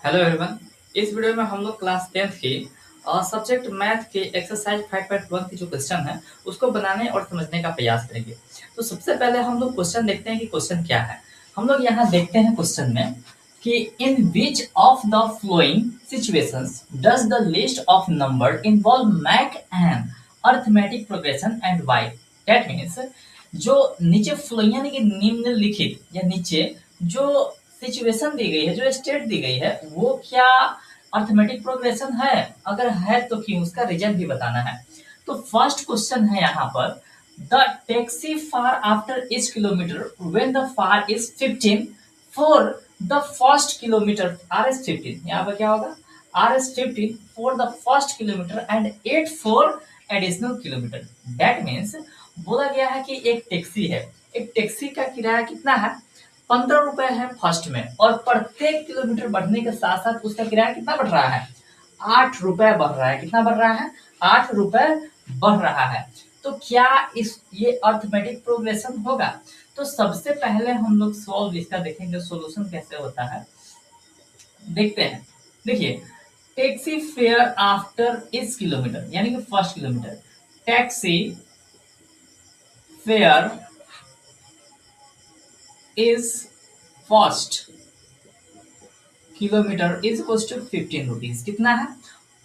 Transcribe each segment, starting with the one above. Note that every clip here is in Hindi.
Hello everyone. इस वीडियो में हम लोग क्लास 10th की सब्जेक्ट मैथ के एक्सरसाइज 5.1 की जो क्वेश्चन है उसको बनाने और समझने का प्रयास करेंगे। तो सबसे पहले हम लोग क्वेश्चन देखते हैं कि क्वेश्चन क्या है। हम लोग यहाँ देखते हैं क्वेश्चन में कि in which of the following situations does the list of number involve make and arithmetic progression and why. That means जो नीचे फ्लोइंग यानी कि निम्नलिखित या नीचे जो सिचुएशन दी गई है, जो स्टेट दी गई है, वो क्या अर्थमेटिक प्रोग्रेशन है? अगर है तो क्यों, उसका रीजन भी बताना है। तो फर्स्ट क्वेश्चन है यहाँ पर, the taxi fare after each kilometre when the fare is 15 for the first kilometre are is 15। यहाँ पर क्या होगा, are is 15 for the first kilometre and 8 for additional kilometre. That means बोला गया है कि एक टैक्सी है, एक टैक्सी का किराया कितना है, 15 रुपए है फर्स्ट में, और प्रत्येक किलोमीटर बढ़ने के साथ साथ उसका किराया कितना बढ़ रहा है, 8 रुपए बढ़ रहा है। कितना बढ़ रहा है, 8 रुपए बढ़ रहा है। तो क्या इस ये अर्थमेटिक प्रोग्रेशन होगा? तो सबसे पहले हम लोग सॉल्व इसका देखेंगे, सॉल्यूशन कैसे होता है देखते हैं। देखिए, टैक्सी फेयर आफ्टर इस किलोमीटर यानी कि first kilometre, taxi fare is first kilometre is equal to 15 rupees. कितना है,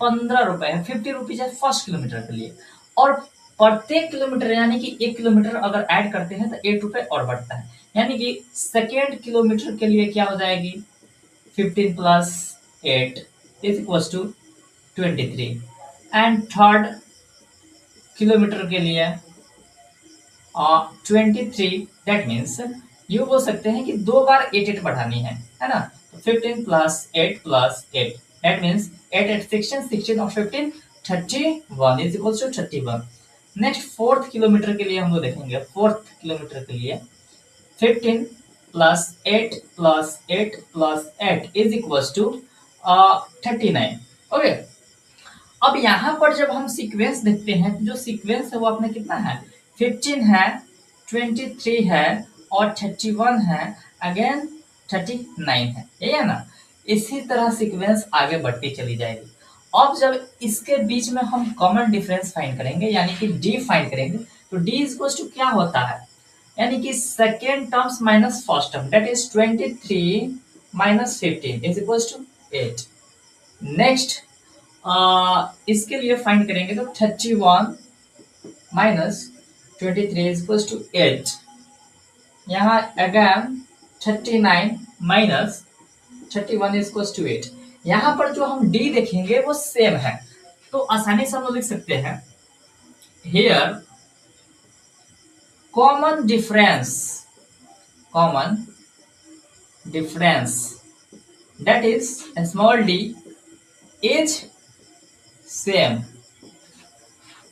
15 रुपए है। 50 रुपीज है फर्स्ट किलोमीटर के लिए, और प्रत्येक किलोमीटर यानी कि 1 किलोमीटर अगर ऐड करते हैं तो 8 रुपए और बढ़ता है, यानी कि सेकेंड किलोमीटर के लिए क्या हो जाएगी, 15 plus 8 is equal to 23, and third kilometre के लिए 23। दैट मीन्स यू बोल सकते हैं कि 2 बार 8 बढ़ानी है ना। तो 15 प्लस 8 दैट मीन्स 8 8 16 16 और 15 31 is equal to 31। Next fourth kilometre के लिए हम लोग देखेंगे, फोर्थ किलोमीटर के लिए 15 plus 8 plus 8 plus 8 is equal to 39। Okay, अब यहाँ पर जब हम सीक्वेंस देखते हैं तो जो सीक्वेंस है वो अपने कितना है, 15 है, 23 है और 31 है, अगेन 39 है, यही है ना। इसी तरह सीक्वेंस आगे बढ़ती चली जाएगी। अब जब इसके बीच में हम कॉमन डिफरेंस फाइंड करेंगे यानी कि डी फाइंड करेंगे, तो डी इक्वल टू क्या होता है, यानी कि second terms minus first term, that is 23 minus 15 is equal to 8। Next इसके लिए फाइंड करेंगे तो 31 माइनस 23 इज इक्वल टू 8। यहाँ again 39 minus 31 is equal to 8। यहाँ पर जो हम डी देखेंगे वो सेम है, तो आसानी से हम लोग लिख सकते हैं, here common difference that is small D is same,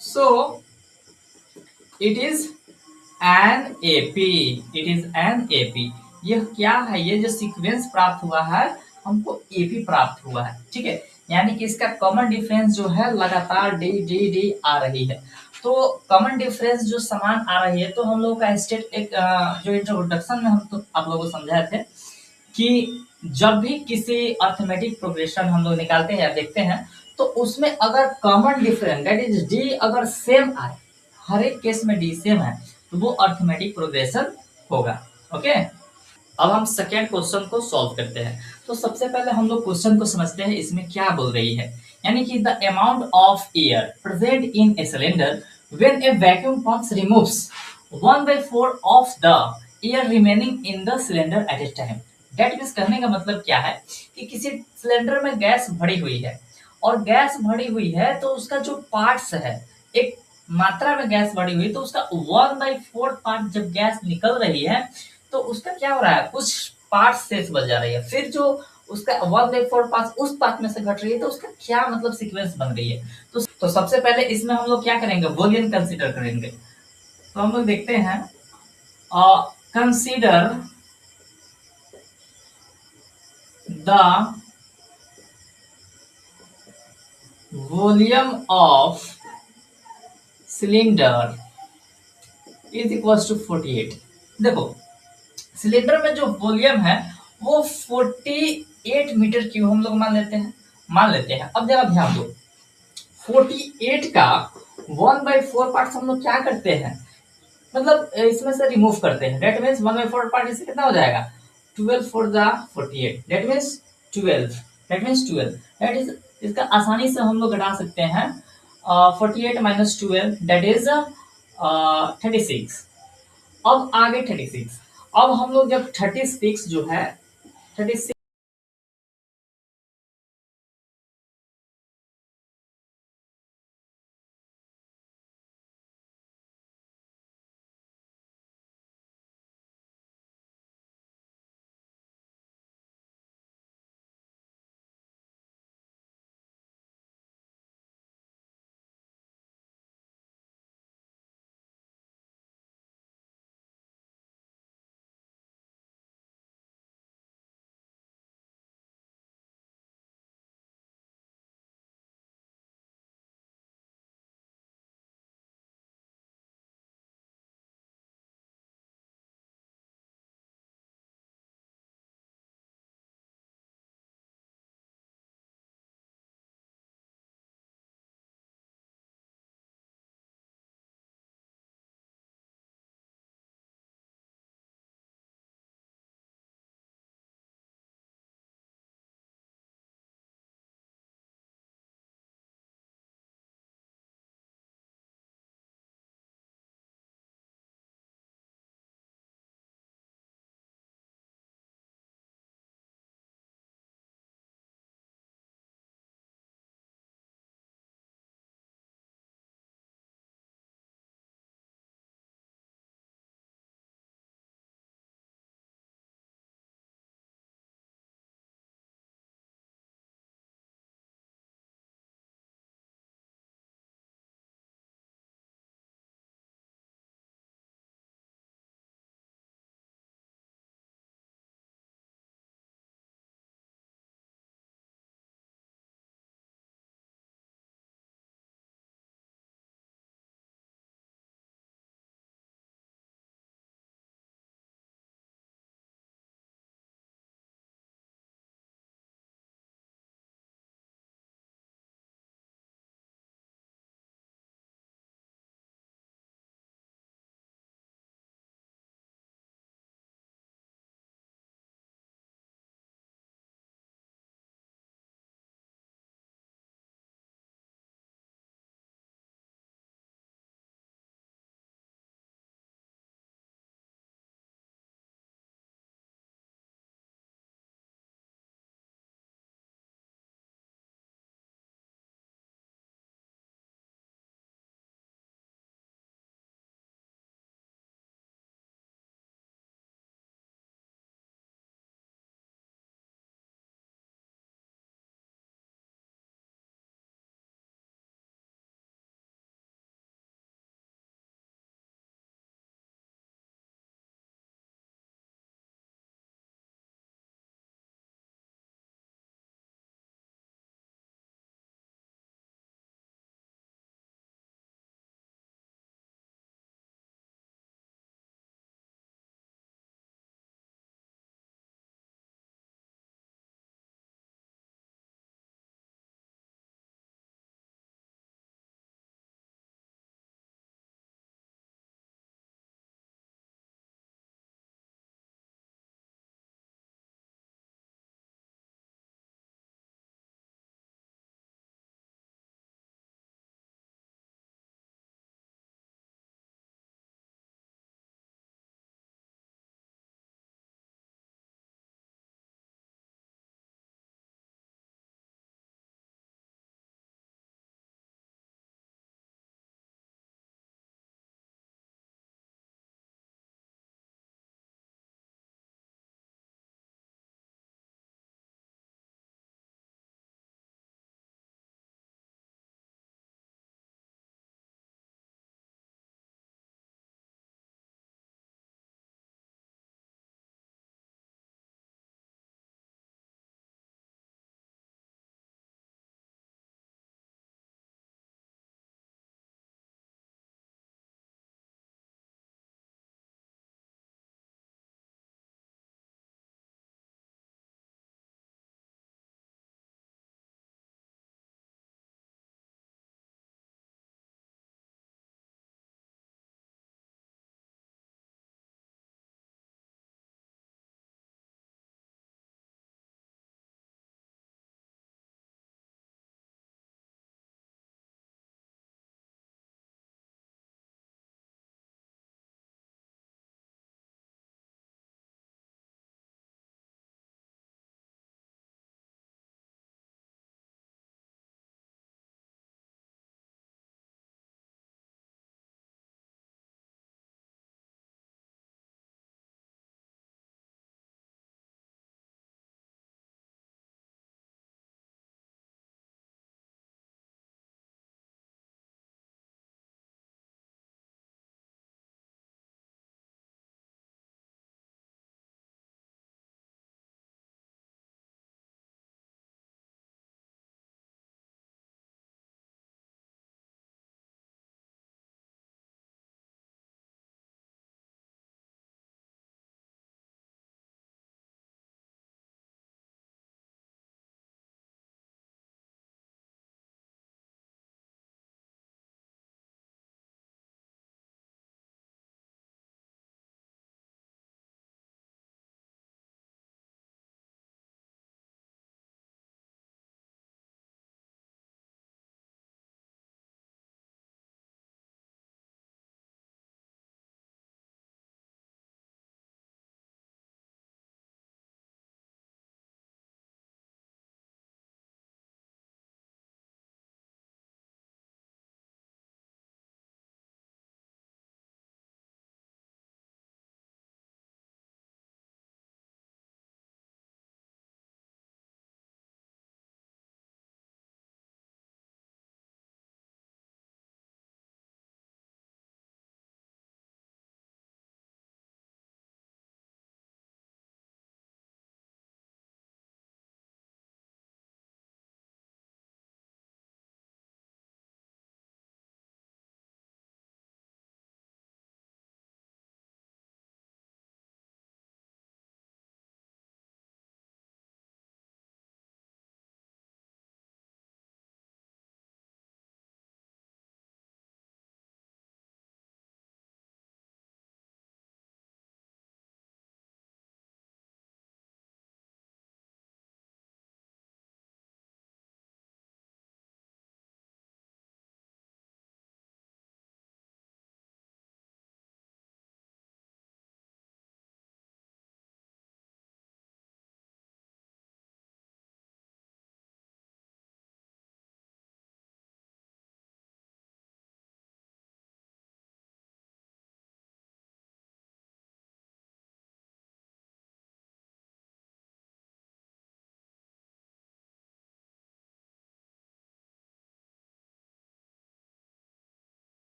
so it is an AP, it is an AP। यह क्या है, ये जो सीक्वेंस प्राप्त हुआ है हमको AP प्राप्त हुआ है, ठीक है। यानी कि इसका कॉमन डिफरेंस जो है लगातार डी डी डी आ रही है। तो कॉमन डिफरेंस जो समान आ रही है, तो हम लोगों का स्टेट एक जो इंट्रोडक्शन में हम तो आप लोगों को समझाए थे कि जब भी किसी अर्थमेटिक प्रोग्रेशन हम लोग निकालते हैं या देखते हैं, तो उसमें अगर common difference that is D अगर सेम आए, हर एक केस में डी सेम है, तो वो अर्थमेटिक प्रोग्रेशन होगा। ओके, अब हम सेकेंड क्वेश्चन को सॉल्व करते हैं। तो सबसे पहले हम लोग क्वेश्चन को समझते हैं इसमें क्या बोल रही है, यानी कि the amount of air present in a cylinder when A vacuum pump removes 1/4 of the air remaining in the cylinder eight A time. That means कहने का मतलब क्या है कि किसी सिलेंडर में गैस भरी हुई है, और गैस भरी हुई है तो उसका जो पार्ट्स है, एक मात्रा में गैस भरी हुई, तो उसका 1/4 पार्ट जब गैस निकल रही है तो उसका क्या हो रहा है, कुछ पार्ट शेष बच जा रही है, फिर जो उसका 1/4 पार्ट उस पार्ट में से घट रही है, तो उसका क्या मतलब सीक्वेंस बन रही है। तो सबसे पहले इसमें हम लोग क्या करेंगे, वॉल्यूम कंसीडर करेंगे। तो हम लोग देखते हैं, consider the volume of cylinder is equal to 48। देखो, सिलेंडर में जो वॉल्यूम है वो 48 मीटर क्यूब हम लोग मान लेते हैं। अब जरा ध्यान दो, 48 का 1/4 पार्ट हम लोग क्या करते हैं, मतलब इसमें से रिमूव करते हैं। दैट मीन्स 1/4 पार्ट इससे कितना हो जाएगा, 12 for the 48, that means 12, that means 12, that is, इसका आसानी से हम लोग घटा सकते हैं। 48 माइनस 12 दैट इज 36। अब आगे 36, अब हम लोग जब 36 जो है 36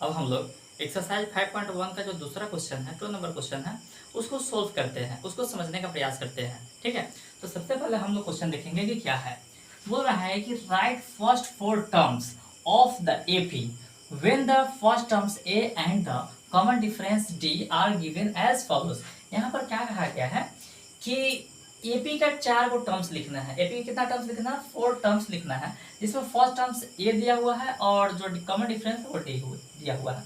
अब हम लोग एक्सरसाइज 5.1 का जो दूसरा क्वेश्चन है, 2 नंबर क्वेश्चन है, उसको सोल्व करते हैं, उसको समझने का प्रयास करते हैं। ठीक है, तो सबसे पहले हम लोग क्वेश्चन देखेंगे कि क्या है। बोल रहा है कि write first 4 terms of the AP when the first terms a and the common difference d are given as follows. यहाँ पर क्या कहा गया है कि एपी का 4 को टर्म्स लिखना है। एपी कितना टर्म्स लिखना है? 4 टर्म्स लिखना है, जिसमें फर्स्ट टर्म्स ए दिया हुआ है और जो कॉमन डिफरेंस वो डी दिया हुआ है।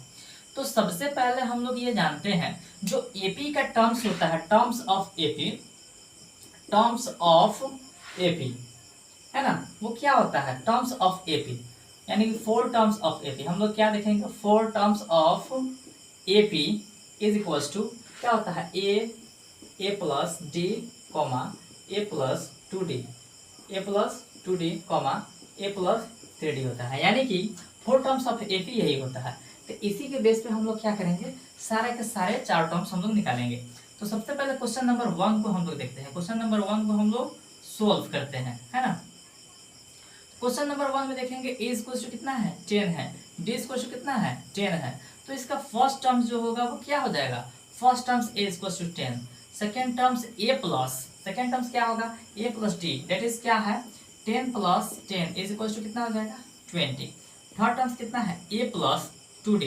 तो सबसे पहले हम लोग ये जानते हैं जो एपी का टर्म्स होता है, terms of AP, terms of AP है ना, वो क्या होता है? टर्म्स ऑफ एपी यानी कि 4 टर्म्स ऑफ एपी। हम लोग क्या देखेंगे? 4 terms of AP is equals to क्या होता है? A plus d comma a plus 2d, a plus 2d comma a plus 3d होता है। यानी कि 4 टर्म्स ऑफ एपी यही होता है। तो इसी के बेस पे हम लोग क्या करेंगे? सारे के सारे 4 टर्म्स हम लोग निकालेंगे। तो सबसे पहले क्वेश्चन नंबर 1 को हम लोग देखते हैं। क्वेश्चन नंबर 1 को हम लोग सोल्व करते हैं, है ना। क्वेश्चन नंबर 1 में देखेंगे ए इक्वल टू कितना है? 10 है। डी इक्वल टू कितना है? 10 है। तो इसका फर्स्ट टर्म्स जो होगा वो क्या हो जाएगा? First terms a equal to 10, second terms a plus, second terms क्या होगा? A plus d, that is क्या है? 10 प्लस 10 इज इक्वल टू कितना हो जाएगा? 20। थर्ड टर्म्स कितना है? A plus 2d,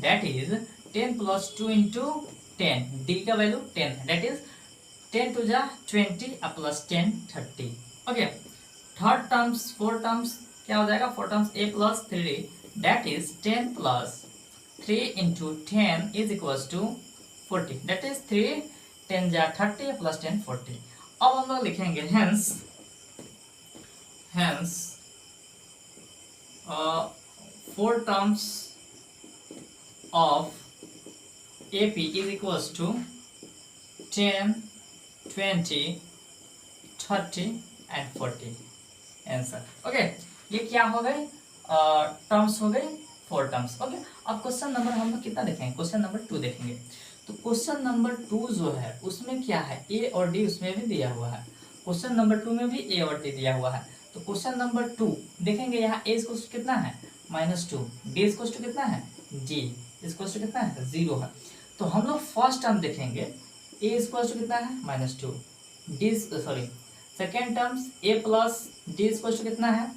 that is 10 plus 2 into 10, d का वैल्यू 10 है, दैट इज 10 टू जा 20 plus 10 30। Okay, third terms 4 terms क्या हो जाएगा? 4 terms a plus 3d, that is 10 plus 3 into 10 is equals to 40, that is 3 10 जा 30 प्लस 10 40। अब हम लोग लिखेंगे hence 4 terms of AP is equals to 10 20 30 and 40 answer. Okay, ये क्या हो गए? टर्म्स हो गए 4 टर्म्स। ओके, अब क्वेश्चन नंबर हम लोग कितना देखेंगे? क्वेश्चन नंबर 2 देखेंगे। तो क्वेश्चन नंबर 2 जो है उसमें क्या है? ए और डी उसमें भी दिया हुआ है। क्वेश्चन नंबर 2 में भी ए और डी दिया हुआ है। तो क्वेश्चन नंबर 2 देखेंगे, यहाँ ए इक्वल टू कितना है? -2, डी इक्वल टू कितना है? जी इक्वल टू कितना है? 0 है। तो हम लोग फर्स्ट टर्म देखेंगे, ए इक्वल टू कितना है? -2, d sorry second terms a plus d equal to कितना है?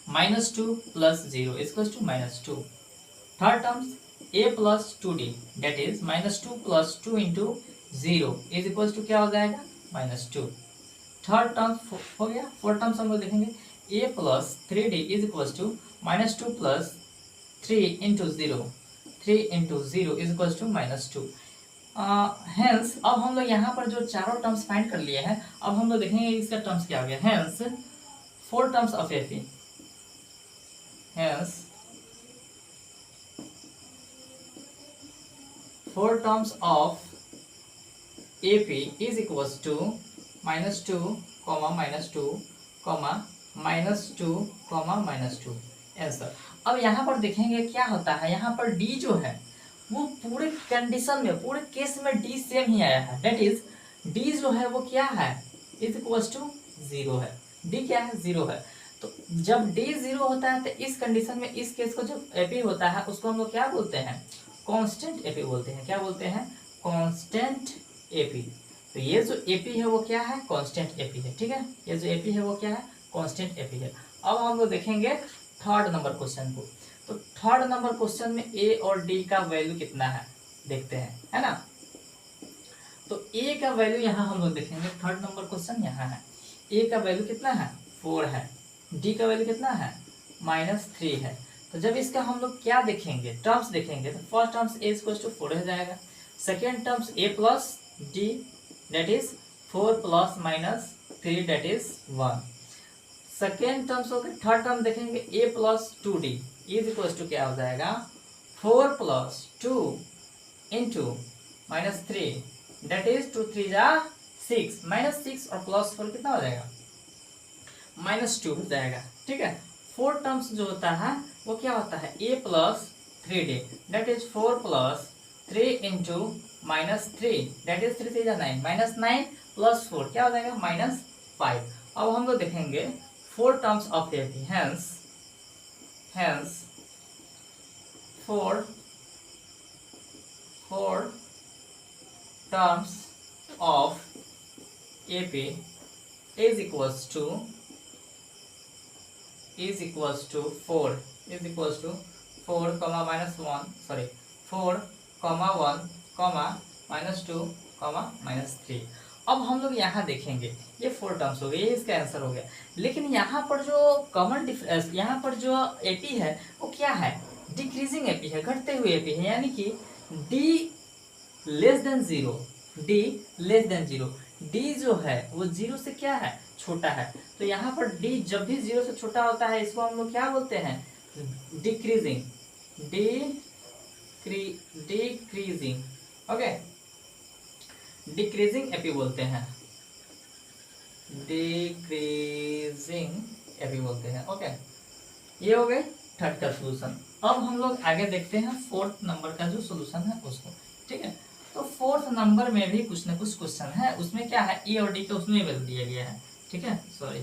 -2 plus 0 equal to -2। Third terms a plus 2d, that is -2 plus 2 into 0 is equal to क्या हो जाएगा? -2। थर्ड टर्म्स हो गया। फोर्थ टर्म्स हम लोग देखेंगे, a plus 3d is equal to -2 plus 3 into 0, 3 into 0 is equal to -2। Hence अब हम लोग यहाँ पर जो चारों टर्म्स फाइंड कर लिए हैं, अब हम लोग देखेंगे इसका टर्म्स क्या हो गया। Hence 4 terms of AP, hence 4 terms of AP is equals to -2, -2, -2, -2 answer. अब यहाँ पर देखेंगे क्या होता है। यहाँ पर डी जो है वो पूरे कंडीशन में, पूरे केस में डी सेम ही आया है, दैट इज डी जो है वो क्या है? इज इक्वल्स टू 0 है। डी क्या है? 0 है। तो जब डी 0 होता है तो इस कंडीशन में, इस केस को जब एपी होता है उसको हम लोग क्या बोलते हैं? कांस्टेंट एपी बोलते हैं। क्या बोलते हैं? Constant AP. तो ये जो एपी है वो क्या है? कांस्टेंट एपी है। ठीक है, ये जो एपी है वो क्या है? कांस्टेंट एपी है। अब हम लोग देखेंगे थर्ड नंबर क्वेश्चन को। तो थर्ड नंबर क्वेश्चन में ए और डी का वैल्यू कितना है देखते हैं, है ना। तो ए का वैल्यू यहाँ हम लोग देखेंगे। थर्ड नंबर क्वेश्चन यहाँ है, ए का वैल्यू कितना है? 4 है। डी का वैल्यू कितना है? -3 है। तो जब इसका हम लोग क्या देखेंगे? टर्म्स देखेंगे। तो first terms a equal to 4 हो जाएगा। Second terms a plus d, that is 4 plus -3, that is 1। Second terms हो गए। थर्ड टर्म देखेंगे, a plus 2d is equal to क्या हो जाएगा? 4 प्लस 2 इंटू -3, दैट इज 2 3 जा 6, -6 और +4 कितना हो जाएगा? -2 हो जाएगा। ठीक है, फोर्थ टर्म्स जो होता है वो क्या होता है? a plus 3d, that is 4 plus 3 into -3, that is 3 3 जा 9, -9 प्लस 4 क्या हो जाएगा? -5। अब हम लोग देखेंगे 4 terms of AP, hence four terms of AP is equals to 4 comma minus 1 sorry 4 comma 1 comma minus 2 comma minus 3। अब हम लोग यहाँ देखेंगे ये 4 टर्म्स हो गए, ये इसका आंसर हो गया। लेकिन यहाँ पर जो कॉमन डिफरेंस, यहाँ पर जो AP है वो क्या है, डिक्रीजिंग AP है, घटते हुए AP है, यानी कि D less than 0, D less than 0, D जो है वो 0 से क्या है, छोटा है। तो यहाँ पर D जब भी 0 से छोटा होता है इसको हम लोग क्या बोलते हैं, decreasing, decreasing, okay, decreasing AP बोलते हैं, डिक्रीजिंग एपी बोलते हैं, ओके। ये हो गए थर्ड का सोल्यूशन। अब हम लोग आगे देखते हैं फोर्थ नंबर का जो सोल्यूशन है उसको, ठीक है। तो फोर्थ नंबर में भी कुछ ना कुछ क्वेश्चन है, उसमें क्या है, ए और डी का उसमें वैल्यू दिया गया है, ठीक है, सॉरी।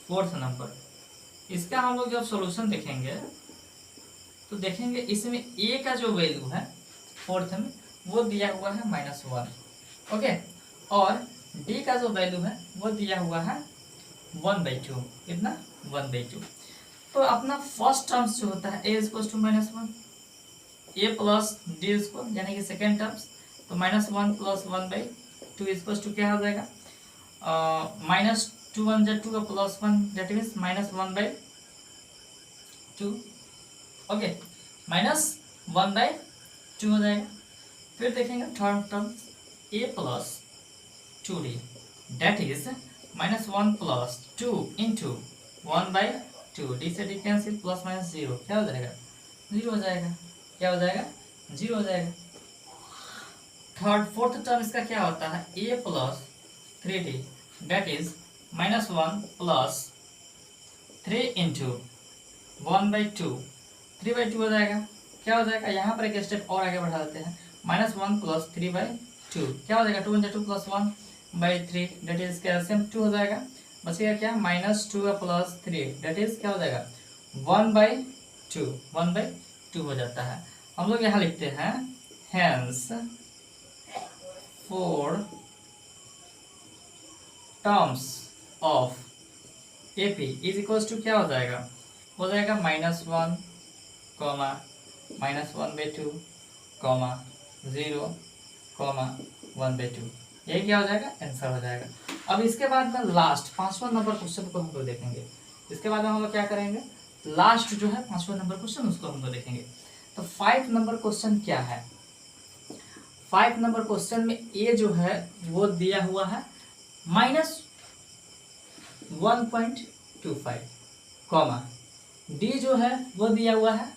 फोर्थ नंबर, इसका हम लोग जब सॉल्यूशन देखेंगे तो देखेंगे इसमें ए का जो वैल्यू है फोर्थ में वो दिया हुआ है -1, ओके, और डी का जो वैल्यू है वो दिया हुआ है 1/2, कितना, 1/2। तो अपना फर्स्ट टर्म्स जो होता है a is equal to -1, a plus d square, यानी कि सेकेंड टर्म्स, तो -1 प्लस 1/2 इज इक्वल टू क्या हो जाएगा, -2 1 जा 2 प्लस 1 दैट मीन्स -1/2, ओके, -1/2 हो जाएगा। फिर देखेंगे third term a plus 2d that is -1 plus 2 into 1/2, D से डी कैंसिल, प्लस माइनस 0 क्या हो जाएगा, 0 हो जाएगा, क्या हो जाएगा, 0 हो जाएगा। थर्ड फोर्थ टर्म इसका क्या होता है, a plus 3d that is -1 plus 3 into 1/2, 3/2 हो जाएगा, क्या हो जाएगा। यहाँ पर एक स्टेप और आगे बढ़ा देते हैं, -1 प्लस 3/2 क्या हो जाएगा, 2 × 2 प्लस 1/3 डेट इज कैल्सियम 2 हो जाएगा, बचेगा क्या, -2 प्लस 3 डेट इज क्या हो जाएगा, 1/2 हो जाता है। हम लोग यहाँ लिखते हैं hence 4 terms of AP is equal to क्या हो जाएगा, हो जाएगा -1 कॉमा -1/2 कॉमा 0 कॉमा 1/2, यही क्या हो जाएगा, आंसर हो जाएगा। अब इसके बाद में लास्ट 5वां नंबर क्वेश्चन को हम लोग देखेंगे। इसके बाद में हम लोग क्या करेंगे, लास्ट जो है 5वां नंबर क्वेश्चन उसको हम लोग देखेंगे। तो 5 नंबर क्वेश्चन क्या है, 5 नंबर क्वेश्चन में ए जो है वो दिया हुआ है -1.25 कॉमा डी जो है वो दिया हुआ है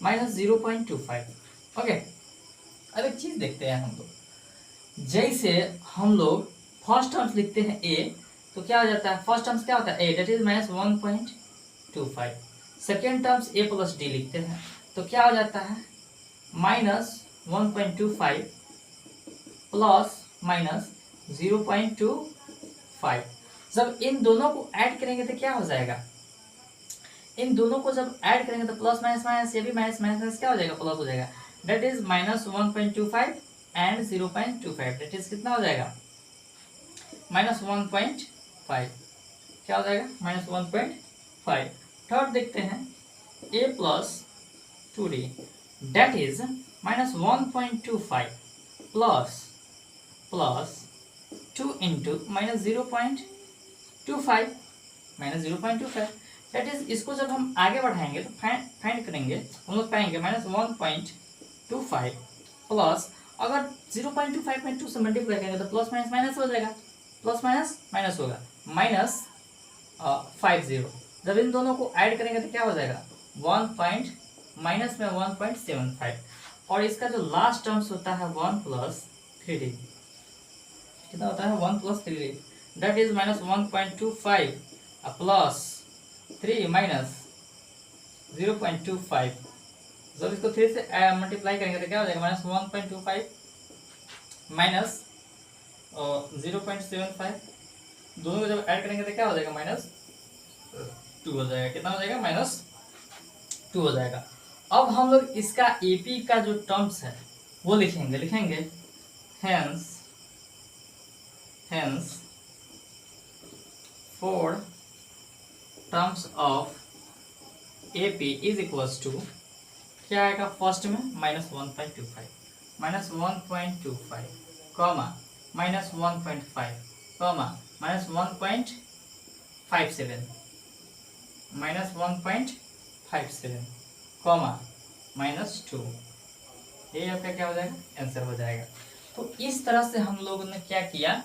-0.25, ओके। अब एक चीज देखते हैं हम लोग, जैसे हम लोग फर्स्ट टर्म्स लिखते हैं a तो क्या हो जाता है, फर्स्ट टर्म्स क्या होता है a that is -1.25, second terms a plus D लिखते हैं तो क्या हो जाता है -1.25 प्लस -0.25। जब इन दोनों को ऐड करेंगे तो क्या हो जाएगा, इन दोनों को जब ऐड करेंगे तो प्लस माइनस माइनस, ये भी माइनस माइनस क्या हो जाएगा, प्लस हो जाएगा, that is -1.25 and 0.25 that is कितना हो जाएगा, -1.5, क्या हो जाएगा, -1.5। थर्ड देखते हैं a plus 2d that is -1.25 plus 2 into -0.25 that is, इसको जब हम आगे बढ़ाएंगे तो फाइंड करेंगे हम लोग पाएंगे -1.25 प्लस, अगर 0.25 में 2 से मल्टीप्लाई करेंगे तो प्लस माइनस माइनस हो जाएगा, प्लस माइनस माइनस होगा, -50। जब इन दोनों को ऐड करेंगे तो क्या हो जाएगा, माइनस में 1.75, और इसका जो लास्ट टर्म्स होता है 1 प्लस 3d, कितना होता है 1 plus 3d that is -1.25 plus 3 minus 0.25। जब इसको 3 से मल्टीप्लाई करेंगे तो क्या हो जाएगा, -1.25 माइनस 0.75, दोनों को जब ऐड करेंगे तो क्या हो जाएगा, -2 हो जाएगा, कितना हो जाएगा, 2 हो जाएगा। अब हम लोग इसका एपी का जो टर्म्स है वो लिखेंगे hence four terms of AP is equals to क्या आएगा, फर्स्ट में -1.25 -1.25 कॉमा -1.5 कॉमा -1.57 -1.57 कॉमा -2, ये आपका क्या हो जाएगा, आंसर हो जाएगा। तो इस तरह से हम लोगों ने क्या किया,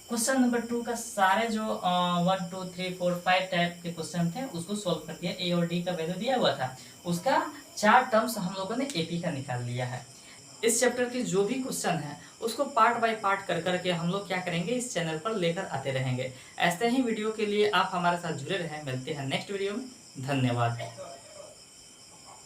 क्वेश्चन नंबर 2 का सारे जो 1 2 3 4 5 टाइप के क्वेश्चन थे उसको सोल्व कर दिया। ए और डी का वैल्यू दिया हुआ था, उसका 4 टर्म्स हम लोगों ने एपी का निकाल लिया है। इस चैप्टर के जो भी क्वेश्चन है उसको पार्ट बाय पार्ट कर करके हम लोग क्या करेंगे, इस चैनल पर लेकर आते रहेंगे। ऐसे ही वीडियो के लिए आप हमारे साथ जुड़े रहें। मिलते हैं नेक्स्ट वीडियो में। धन्यवाद।